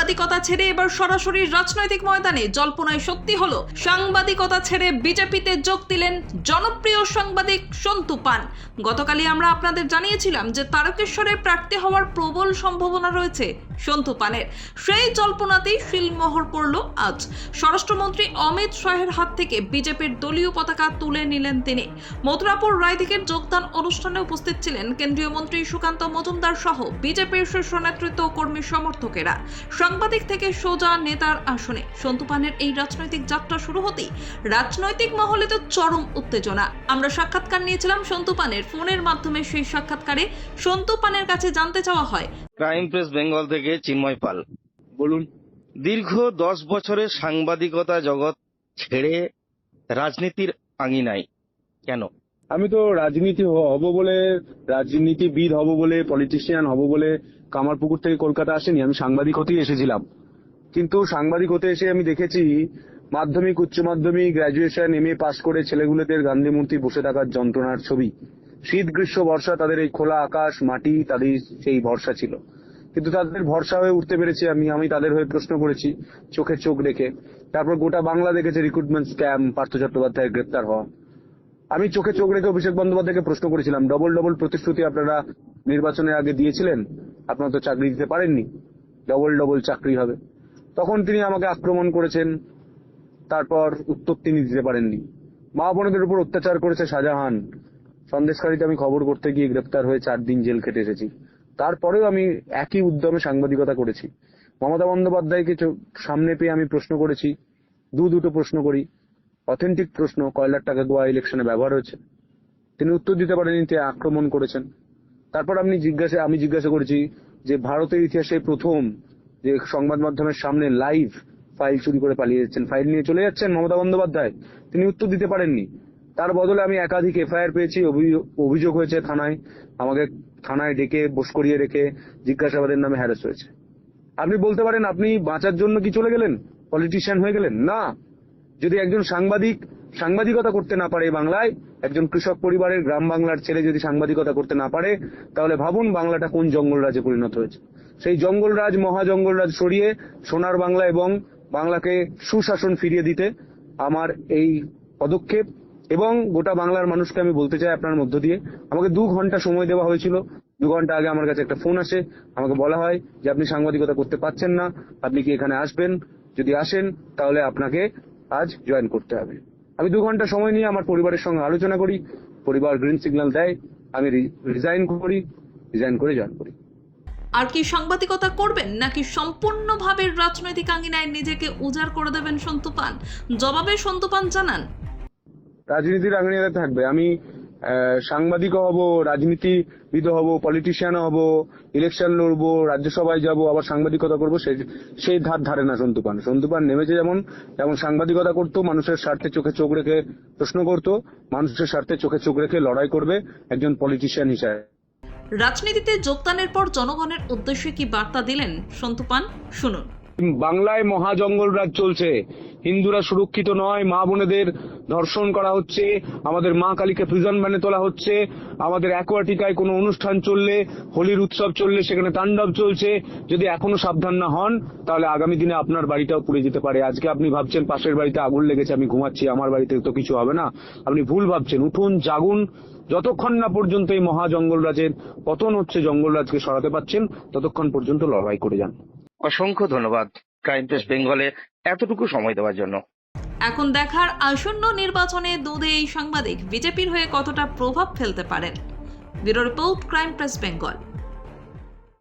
সাংবাদিকতা ছেড়ে এবার সরাসরি রাজনৈতিক ময়দানে জল্পনায় সত্যি হলো। সাংবাদিকতা ছেড়ে বিজেপিতে যোগ দিলেন জনপ্রিয় সাংবাদিক সন্তু পান। গতকালই আমরা আপনাদের জানিয়েছিলাম যে তারকেশ্বরের প্রার্থী হওয়ার প্রবল সম্ভাবনা রয়েছে সন্তু পানের। সেই জল্পনাতেই শিলমোহর পড়ল আজ। স্বরাষ্ট্রমন্ত্রী অমিত শাহের হাত থেকে বিজেপির দলীয় পতাকা তুলে নিলেন তিনি। মথুরাপুর রায়দিকের যোগদান অনুষ্ঠানে উপস্থিত ছিলেন কেন্দ্রীয় মন্ত্রী সুকান্ত মজুমদার সহ বিজেপির শীর্ষ নেতৃত্ব ও কর্মী সমর্থকেরা। সাংবাদিক থেকে সোজা নেতার আসনে সন্তু পানের এই রাজনৈতিক যাত্রা শুরু হতেই রাজনৈতিক মহলে তো চরম উত্তেজনা। আমরা সাক্ষাৎকার নিয়েছিলাম সন্তু পানের। ফোনের মাধ্যমে সেই সাক্ষাৎকারে সন্তু পানের কাছে জানতে চাওয়া হয়, ক্রাইম প্রেস বেঙ্গল থেকে চিন্ময় পাল। বলুন। দীর্ঘ 10 বছরের সাংবাদিকতা জগৎ ছেড়ে রাজনীতির আঙিনায় কেন? আমি তো রাজনীতিবিদ হব বলে, পলিটিশিয়ান হব বলে কামারপুকুর থেকে কলকাতা আসেনি। আমি সাংবাদিক হতেই এসেছিলাম। কিন্তু সাংবাদিক হতে এসে আমি দেখেছি মাধ্যমিক, উচ্চ মাধ্যমিক, গ্রাজুয়েশন, MA পাস করে ছেলেগুলোদের গান্ধী মূর্তি বসে থাকার যন্ত্রণার ছবি। শীত, গ্রীষ্ম, বর্ষা তাদের এই খোলা আকাশ, মাটি তাদের সেই ভরসা ছিল। কিন্তু তাদের ভরসা হয়ে উঠতে পেরেছি আমি তাদের হয়ে প্রশ্ন করেছি চোখে চোখ রেখে। তারপর গোটা বাংলা দেখেছে রিক্রুটমেন্ট স্ক্যাম, পার্থ চট্টোপাধ্যায়ের গ্রেপ্তার হওয়া। আমি চোখে চোখ রেখে অভিষেক বন্দ্যোপাধ্যায়কে প্রশ্ন করেছিলাম, ডবল প্রতিশ্রুতি আপনারা নির্বাচনের আগে দিয়েছিলেন, আপনারা তো চাকরি দিতে পারেননি, ডবল চাকরি হবে। তখন তিনি আমাকে আক্রমণ করেছেন, তারপর উত্তর তিনি দিতে পারেননি। মা বোনদের উপর অত্যাচার করেছে শাহজাহান, সন্দেশখালীতে আমি খবর করতে গিয়ে গ্রেপ্তার হয়ে 4 দিন জেল কেটে এসেছি। তারপরেও আমি একই উদ্যমে সাংবাদিকতা করেছি। মমতা বন্দ্যোপাধ্যায়কে সামনে পেয়ে আমি প্রশ্ন করেছি, দুটো প্রশ্ন করি, অথেন্টিক প্রশ্ন, কয়লার টাকা গোয়া ইলেকশনে ব্যবহার হয়েছে। তিনি উত্তর দিতে পারেননি, তিনি আক্রমণ করেছেন। তারপর আমি জিজ্ঞাসা করেছি যে ভারতের ইতিহাসে প্রথম যে সংবাদ মাধ্যমের সামনে লাইভ ফাইল চুরি করে পালিয়ে যাচ্ছেন, ফাইল নিয়ে চলে যাচ্ছেন মমতা বন্দ্যোপাধ্যায়, তিনি উত্তর দিতে পারেননি। তার বদলে আমি একাধিক FIR পেয়েছি, অভিযোগ হয়েছে থানায়, আমাকে থানায় ডেকে বস করিয়ে রেখে জিজ্ঞাসাবাদের নামে হ্যারাস হয়েছে। আপনি বলতে পারেন আপনি বাঁচার জন্য কি চলে গেলেন, পলিটিশিয়ান হয়ে গেলেন? না। যদি একজন সাংবাদিকতা করতে না পারে বাংলায়, একজন কৃষক পরিবারের গ্রাম বাংলার ছেলে যদি সাংবাদিকতা করতে না পারে, তাহলে ভাবুন বাংলাটা কোন জঙ্গলরাজে পরিণত হয়েছে। সেই জঙ্গলরাজ, মহাজঙ্গলরাজ সরিয়ে সোনার বাংলা এবং বাংলাকে সুশাসন ফিরিয়ে দিতে আমার এই পদক্ষেপ। এবং গোটা বাংলার মানুষকে আমি বলতে চাই আপনার মধ্য দিয়ে, আমাকে 2 ঘন্টা সময় দেওয়া হয়েছিল। 2 ঘন্টা আগে আমার কাছে একটা ফোন আসে, আমাকে বলা হয় যে আপনি সাংবাদিকতা করতে পারছেন না, আপনি কি এখানে আসবেন? যদি আসেন তাহলে আপনাকে আজ জয়েন করতে হবে। আমি 2 ঘন্টা সময় নিয়ে আমার পরিবারের সঙ্গে আলোচনা করি, পরিবার গ্রিন সিগন্যাল দেয়, আমি রিজাইন করে জয়েন করি। আর কি সাংবাদিকতা করবেন নাকি সম্পূর্ণভাবে রাজনৈতিক আঙিনায় নিজেকে উজাড় করে দেবেন সন্তু পান? জবাবে সন্তু পান জানান, রাজনীতির আঙিনাতে থাকবে। আমি সাংবাদিকও হব, রাজনীতিবিদ হব, পলিটিশিয়ানও হব, ইলেকশন লড়বো, রাজ্যসভায় যাব, আবার সাংবাদিকতা করবো, সেই ধারে না সন্তু পান নেমেছে যেমন সাংবাদিকতা করতো, মানুষের স্বার্থে চোখে চোখ রেখে প্রশ্ন করতো, মানুষের স্বার্থে চোখে চোখ রেখে লড়াই করবে একজন পলিটিশিয়ান হিসেবে। রাজনীতিতে যোগদানের পর জনগণের উদ্দেশ্যে কি বার্তা দিলেন সন্তু পান, শুনুন। বাংলায় মহাজঙ্গলরাজ চলছে, হিন্দুরা সুরক্ষিত নয়, মা বোনেদের ধর্ষণ করা হচ্ছে, আমাদের মা কালীকে প্রিজন ভ্যানে তোলা হচ্ছে, আমাদের অ্যাকোয়াটিকায় কোনো অনুষ্ঠান চললে, হোলির উৎসব চললে সেখানে তাণ্ডব চলছে। যদি এখনো সাবধান না হন তাহলে আগামী দিনে আপনার বাড়িটাও পুড়ে যেতে পারে। আজকে আপনি ভাবছেন পাশের বাড়িতে আগুন লেগেছে, আমি ঘুমাচ্ছি, আমার বাড়িতে তো কিছু হবে না। আপনি ভুল ভাবছেন। উঠুন, জাগুন। যতক্ষণ না পর্যন্ত এই মহাজঙ্গলরাজের পতন হচ্ছে, জঙ্গলরাজকে সরাতে পারছেন, ততক্ষণ পর্যন্ত লড়াই করে যান। অসংখ্য ধন্যবাদ ক্রাইম প্রেস বেঙ্গলে এতটুকু সময় দেওয়ার জন্য। এখন দেখার আসন্ন নির্বাচনে দুধে এই সাংবাদিক বিজেপির হয়ে কতটা প্রভাব ফেলতে পারেন। Bureau report, crime press Bengal.